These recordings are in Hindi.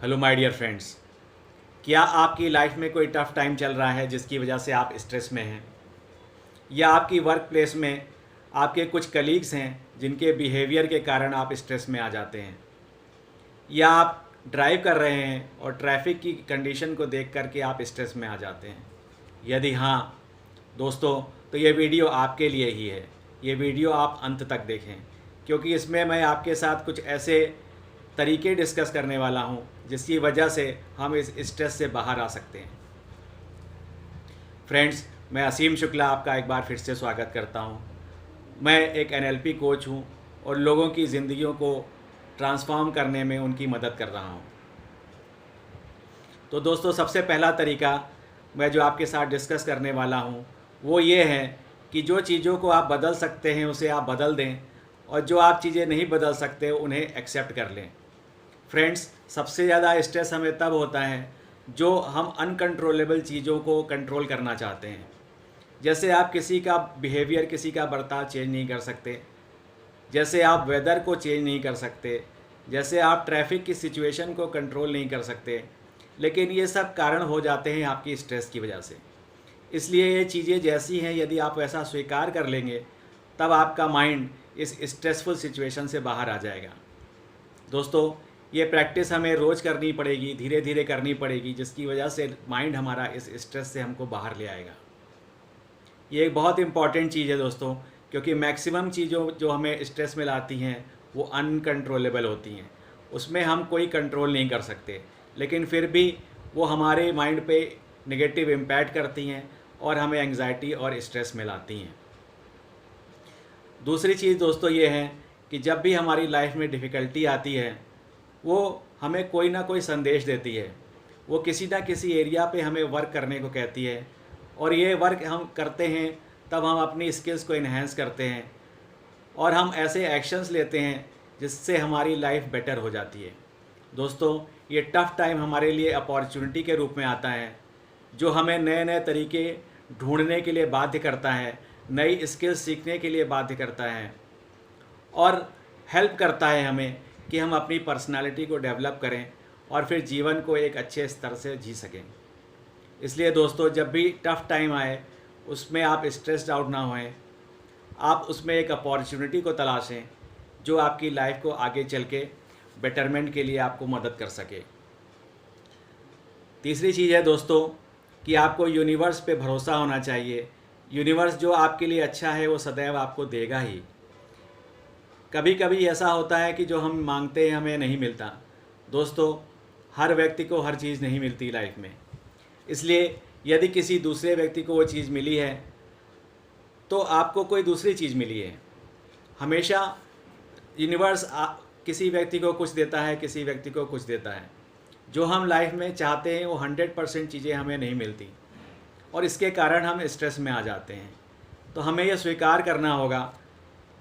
Hello my dear friends. क्या आपकी लाइफ में कोई टफ़ टाइम चल रहा है जिसकी वजह से आप स्ट्रेस में हैं, या आपकी वर्क प्लेस में आपके कुछ कलीग्स हैं जिनके बिहेवियर के कारण आप स्ट्रेस में आ जाते हैं, या आप ड्राइव कर रहे हैं और ट्रैफिक की कंडीशन को देख कर के आप स्ट्रेस में आ जाते हैं? यदि हाँ दोस्तों, तो ये वीडियो आपके लिए ही है। ये वीडियो आप अंत तक देखें, क्योंकि इसमें मैं आपके साथ कुछ ऐसे तरीके डिस्कस करने वाला हूँ जिसकी वजह से हम इस स्ट्रेस से बाहर आ सकते हैं। फ्रेंड्स, मैं असीम शुक्ला आपका एक बार फिर से स्वागत करता हूँ। मैं एक एनएलपी कोच हूँ और लोगों की ज़िंदगियों को ट्रांसफॉर्म करने में उनकी मदद कर रहा हूँ। तो दोस्तों, सबसे पहला तरीका मैं जो आपके साथ डिस्कस करने वाला हूँ वो ये है कि जो चीज़ों को आप बदल सकते हैं उसे आप बदल दें, और जो आप चीज़ें नहीं बदल सकते उन्हें एक्सेप्ट कर लें। फ्रेंड्स, सबसे ज़्यादा स्ट्रेस हमें तब होता है जो हम अनकंट्रोलेबल चीज़ों को कंट्रोल करना चाहते हैं। जैसे आप किसी का बिहेवियर, किसी का बर्ताव चेंज नहीं कर सकते, जैसे आप वेदर को चेंज नहीं कर सकते, जैसे आप ट्रैफिक की सिचुएशन को कंट्रोल नहीं कर सकते, लेकिन ये सब कारण हो जाते हैं आपकी स्ट्रेस की वजह से। इसलिए ये चीज़ें जैसी हैं, यदि आप वैसा स्वीकार कर लेंगे तब आपका माइंड इस स्ट्रेसफुल सिचुएशन से बाहर आ जाएगा। दोस्तों, ये प्रैक्टिस हमें रोज़ करनी पड़ेगी, धीरे धीरे करनी पड़ेगी, जिसकी वजह से माइंड हमारा इस स्ट्रेस से हमको बाहर ले आएगा। ये एक बहुत इंपॉर्टेंट चीज़ है दोस्तों, क्योंकि मैक्सिमम चीज़ों जो हमें स्ट्रेस में लाती हैं वो अनकंट्रोलेबल होती हैं। उसमें हम कोई कंट्रोल नहीं कर सकते, लेकिन फिर भी वो हमारे माइंड पे नेगेटिव इम्पैक्ट करती हैं और हमें एंग्जाइटी और स्ट्रेस में लाती हैं। दूसरी चीज़ दोस्तों ये है कि जब भी हमारी लाइफ में डिफ़िकल्टी आती है, वो हमें कोई ना कोई संदेश देती है। वो किसी ना किसी एरिया पे हमें वर्क करने को कहती है, और ये वर्क हम करते हैं तब हम अपनी स्किल्स को इन्हेंस करते हैं और हम ऐसे एक्शंस लेते हैं जिससे हमारी लाइफ बेटर हो जाती है। दोस्तों, ये टफ़ टाइम हमारे लिए अपॉर्चुनिटी के रूप में आता है, जो हमें नए नए तरीके ढूंढने के लिए बाध्य करता है, नई स्किल्स सीखने के लिए बाध्य करता है, और हेल्प करता है हमें कि हम अपनी पर्सनालिटी को डेवलप करें और फिर जीवन को एक अच्छे स्तर से जी सकें। इसलिए दोस्तों, जब भी टफ़ टाइम आए उसमें आप स्ट्रेस्ड आउट ना होएं, आप उसमें एक अपॉर्चुनिटी को तलाशें जो आपकी लाइफ को आगे चल के बेटरमेंट के लिए आपको मदद कर सके। तीसरी चीज़ है दोस्तों कि आपको यूनिवर्स पे भरोसा होना चाहिए। यूनिवर्स जो आपके लिए अच्छा है वो सदैव आपको देगा ही। कभी कभी ऐसा होता है कि जो हम मांगते हैं हमें नहीं मिलता। दोस्तों, हर व्यक्ति को हर चीज़ नहीं मिलती लाइफ में, इसलिए यदि किसी दूसरे व्यक्ति को वो चीज़ मिली है तो आपको कोई दूसरी चीज़ मिली है। हमेशा यूनिवर्स किसी व्यक्ति को कुछ देता है, किसी व्यक्ति को कुछ देता है। जो हम लाइफ में चाहते हैं वो 100% चीज़ें हमें नहीं मिलती, और इसके कारण हम स्ट्रेस में आ जाते हैं। तो हमें यह स्वीकार करना होगा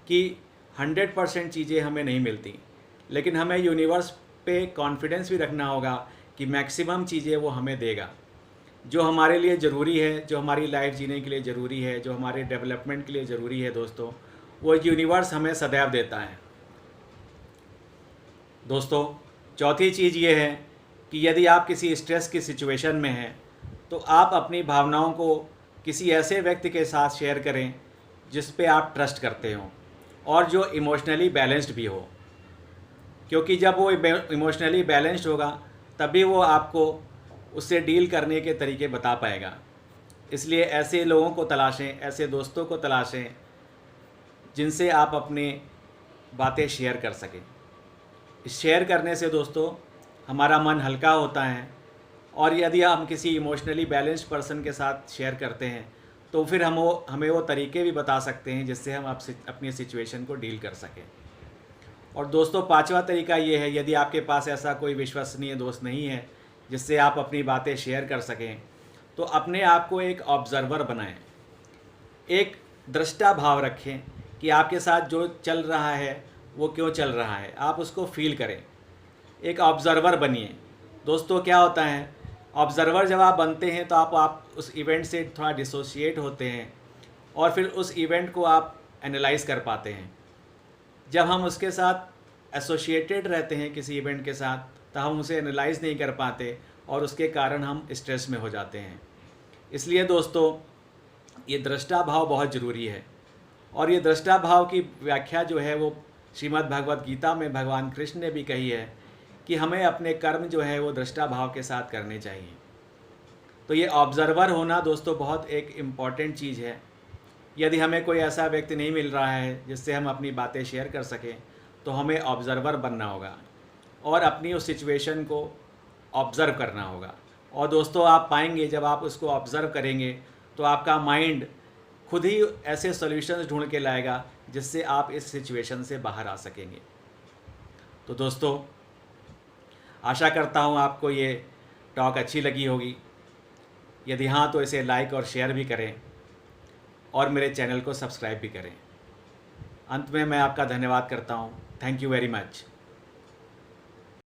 कि 100% चीज़ें हमें नहीं मिलती, लेकिन हमें यूनिवर्स पे कॉन्फिडेंस भी रखना होगा कि मैक्सिमम चीज़ें वो हमें देगा। जो हमारे लिए ज़रूरी है, जो हमारी लाइफ जीने के लिए ज़रूरी है, जो हमारे डेवलपमेंट के लिए ज़रूरी है दोस्तों, वो यूनिवर्स हमें सदैव देता है। दोस्तों, चौथी चीज़ ये है कि यदि आप किसी स्ट्रेस की सिचुएशन में हैं तो आप अपनी भावनाओं को किसी ऐसे व्यक्ति के साथ शेयर करें जिस पे आप ट्रस्ट करते हो और जो इमोशनली बैलेंस्ड भी हो, क्योंकि जब वो इमोशनली बैलेंस्ड होगा तभी वो आपको उससे डील करने के तरीके बता पाएगा। इसलिए ऐसे लोगों को तलाशें, ऐसे दोस्तों को तलाशें जिनसे आप अपनी बातें शेयर कर सकें। इस शेयर करने से दोस्तों हमारा मन हल्का होता है, और यदि हम किसी इमोशनली बैलेंस्ड पर्सन के साथ शेयर करते हैं तो फिर हमें वो तरीके भी बता सकते हैं जिससे हम आपसे अपनी सिचुएशन को डील कर सकें। और दोस्तों, पांचवा तरीका ये है, यदि आपके पास ऐसा कोई विश्वसनीय दोस्त नहीं है जिससे आप अपनी बातें शेयर कर सकें, तो अपने आप को एक ऑब्ज़र्वर बनाएं। एक दृष्टा भाव रखें कि आपके साथ जो चल रहा है वो क्यों चल रहा है, आप उसको फील करें। एक ऑब्ज़र्वर बनिए। दोस्तों, क्या होता है, ऑब्ज़र्वर जब आप बनते हैं तो आप उस इवेंट से थोड़ा डिसोशिएट होते हैं और फिर उस इवेंट को आप एनालाइज़ कर पाते हैं। जब हम उसके साथ एसोसिएटेड रहते हैं किसी इवेंट के साथ, तो हम उसे एनालाइज़ नहीं कर पाते और उसके कारण हम स्ट्रेस में हो जाते हैं। इसलिए दोस्तों, ये दृष्टा भाव बहुत ज़रूरी है। और ये दृष्टा भाव की व्याख्या जो है वो श्रीमद् भगवद गीता में भगवान कृष्ण ने भी कही है कि हमें अपने कर्म जो है वो दृष्टा भाव के साथ करने चाहिए। तो ये ऑब्ज़र्वर होना दोस्तों बहुत एक इम्पॉर्टेंट चीज़ है। यदि हमें कोई ऐसा व्यक्ति नहीं मिल रहा है जिससे हम अपनी बातें शेयर कर सकें, तो हमें ऑब्ज़र्वर बनना होगा और अपनी उस सिचुएशन को ऑब्ज़र्व करना होगा। और दोस्तों, आप पाएंगे जब आप उसको ऑब्ज़र्व करेंगे तो आपका माइंड खुद ही ऐसे सॉल्यूशंस ढूंढ के लाएगा जिससे आप इस सिचुएशन से बाहर आ सकेंगे। तो दोस्तों, आशा करता हूँ आपको ये टॉक अच्छी लगी होगी। यदि हाँ, तो इसे लाइक और शेयर भी करें और मेरे चैनल को सब्सक्राइब भी करें। अंत में मैं आपका धन्यवाद करता हूँ। Thank you very much.